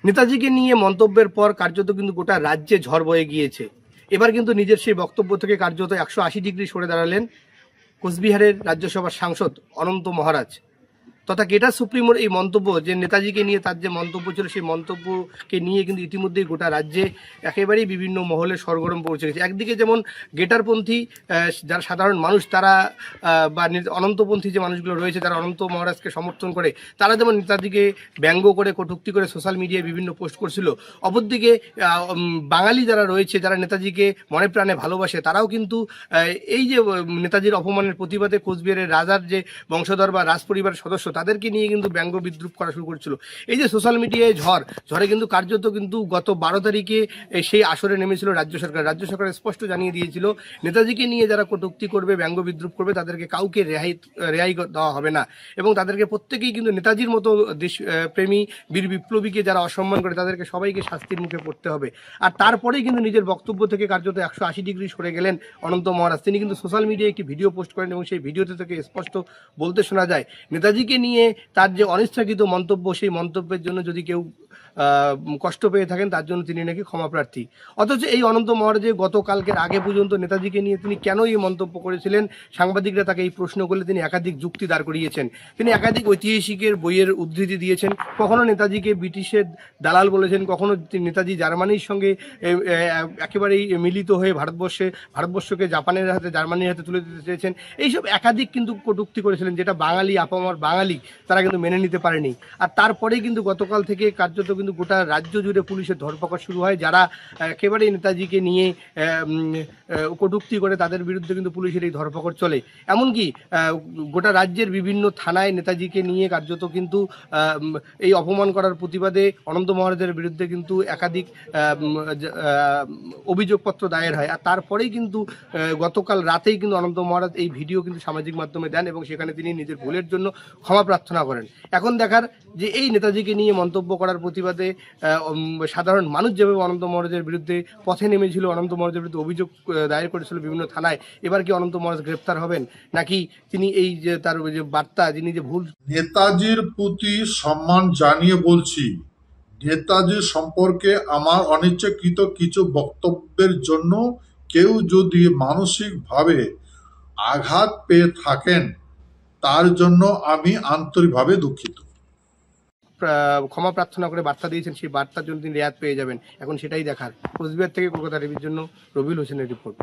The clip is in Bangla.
নেতাজিকে নিয়ে মন্তব্যের পর কার্যত কিন্তু গোটা রাজ্যে ঝড় বয়ে গিয়েছে। এবার কিন্তু নিজের সেই বক্তব্য থেকে কার্যত 180 ডিগ্রি সরে দাঁড়ালেন কোচবিহারের রাজ্যসভার সাংসদ অনন্ত মহারাজ তথা গেটা সুপ্রিমোর এই মন্তব্য, যে নেতাজিকে নিয়ে তার যে মন্তব্য ছিল, সেই মন্তব্যকে নিয়ে কিন্তু ইতিমধ্যেই গোটা রাজ্যে একেবারেই বিভিন্ন মহলে সরগরম পৌঁছে গেছে। একদিকে যেমন গেটারপন্থী যারা সাধারণ মানুষ, তারা বা অনন্তপন্থী যে মানুষগুলো রয়েছে, তারা অনন্ত মহারাজকে সমর্থন করে, তারা যেমন নেতাজিকে ব্যঙ্গ করে, কটূক্তি করে সোশ্যাল মিডিয়ায় বিভিন্ন পোস্ট করছিল। অপরদিকে বাঙালি যারা রয়েছে, যারা নেতাজিকে মনে প্রাণে ভালোবাসে, তারাও কিন্তু এই যে নেতাজির অপমানের প্রতিবাদে কোচবিহারের রাজার যে বংশধর বা রাজ পরিবারের সদস্য, তাদেরকে নিয়ে কিন্তু ব্যঙ্গ বিদ্রুপ করা শুরু করেছিল। এই যে সোশ্যাল মিডিয়ায় ঝড়ে কিন্তু কার্যত কিন্তু গত 12 তারিখে সেই আসরে নেমেছিল রাজ্য সরকার। রাজ্য সরকার স্পষ্ট জানিয়ে দিয়েছিল, নেতাজিকে নিয়ে যারা কটূক্তি করবে, ব্যঙ্গ বিদ্রুপ করবে, তাদেরকে কাউকে রেহাই দেওয়া হবে না, এবং তাদেরকে প্রত্যেকেই কিন্তু নেতাজির মতো দেশপ্রেমী বীর বিপ্লবীকে যারা অসম্মান করে, তাদেরকে সবাইকে শাস্তির মুখে পড়তে হবে। আর তারপরেই কিন্তু নিজের বক্তব্য থেকে কার্যত 180 ডিগ্রি সরে গেলেন অনন্ত মহারাজ। তিনি কিন্তু সোশ্যাল মিডিয়ায় একটি ভিডিও পোস্ট করেন, এবং সেই ভিডিওতে থেকে স্পষ্ট বলতে শোনা যায়, নেতাজিকে নিয়ে তার যে অনিচ্ছাকৃত মন্তব্য, সেই মন্তব্যের জন্য যদি কেউ কষ্ট পেয়ে থাকেন, তার জন্য তিনি নাকি ক্ষমা প্রার্থী। অথচ এই অনন্ত মহারাজের গতকালকের আগে পর্যন্ত নেতাজিকে নিয়ে তিনি কেন এই মন্তব্য করেছিলেন, সাংবাদিকরা তাকে এই প্রশ্ন করলে তিনি একাধিক যুক্তি দাঁড় করিয়েছেন। তিনি একাধিক ঐতিহাসিকের বইয়ের উদ্ধৃতি দিয়েছেন, কখনো নেতাজিকে ব্রিটিশের দালাল বলেছেন, কখনো নেতাজি জার্মানির সঙ্গে একেবারেই মিলিত হয়ে ভারতবর্ষকে জাপানের হাতে, জার্মানির হাতে তুলে দিতে চেয়েছেন। এইসব একাধিক কিন্তু কটূক্তি করেছিলেন, যেটা বাঙালি, আপামর বাঙালি, তারা কিন্তু মেনে নিতে পারেনি। আর তারপরেই কিন্তু গতকাল থেকে কার্যত কিন্তু গোটা রাজ্য জুড়ে পুলিশের ধরপাকড় শুরু হয়। যারা একেবারেই নেতাজিকে নিয়ে কটূক্তি করে, তাদের বিরুদ্ধে কিন্তু পুলিশের এই ধরপাকড় চলে। এমনকি গোটা রাজ্যের বিভিন্ন থানায় নেতাজিকে নিয়ে কার্যত কিন্তু এই অপমান করার প্রতিবাদে অনন্ত মহারাজের বিরুদ্ধে কিন্তু একাধিক অভিযোগপত্র দায়ের হয়। আর তারপরেই কিন্তু গতকাল রাতেই কিন্তু অনন্ত মহারাজ এই ভিডিও কিন্তু সামাজিক মাধ্যমে দেন, এবং সেখানে তিনি নিজের ভুলের জন্য ক্ষমা প্রার্থনা করেন। এখন দেখার যে এই নেতাজিকে নিয়ে মন্তব্য করার প্রতিবাদে সাধারণ মানুষ যেভাবে অনন্ত মহারাজের বিরুদ্ধে পথে নেমেছিল, অনন্ত মহারাজের বিরুদ্ধে অভিযোগ দায়ের করেছিল বিভিন্ন থানায়, এবার কি অনন্ত মহারাজ গ্রেপ্তার হবেন, নাকি তিনি এই যে তার যে বার্তা, যিনি যে ভুল। নেতাজির প্রতি সম্মান জানিয়ে বলছি, নেতাজি সম্পর্কে আমার অনিচ্ছাকৃত কিছু বক্তব্যের জন্য কেউ যদি মানসিকভাবে আঘাত পেয়ে থাকেন, তার জন্য আমি আন্তরিকভাবে দুঃখিত। ক্ষমা প্রার্থনা করে বার্তা দিয়েছেন, সেই বার্তার জন্য তিনি রেয়াত পেয়ে যাবেন। এখন সেটাই দেখার। কোচবিহার থেকে কলকাতা টিভির জন্য রবিউল হোসেনের রিপোর্ট।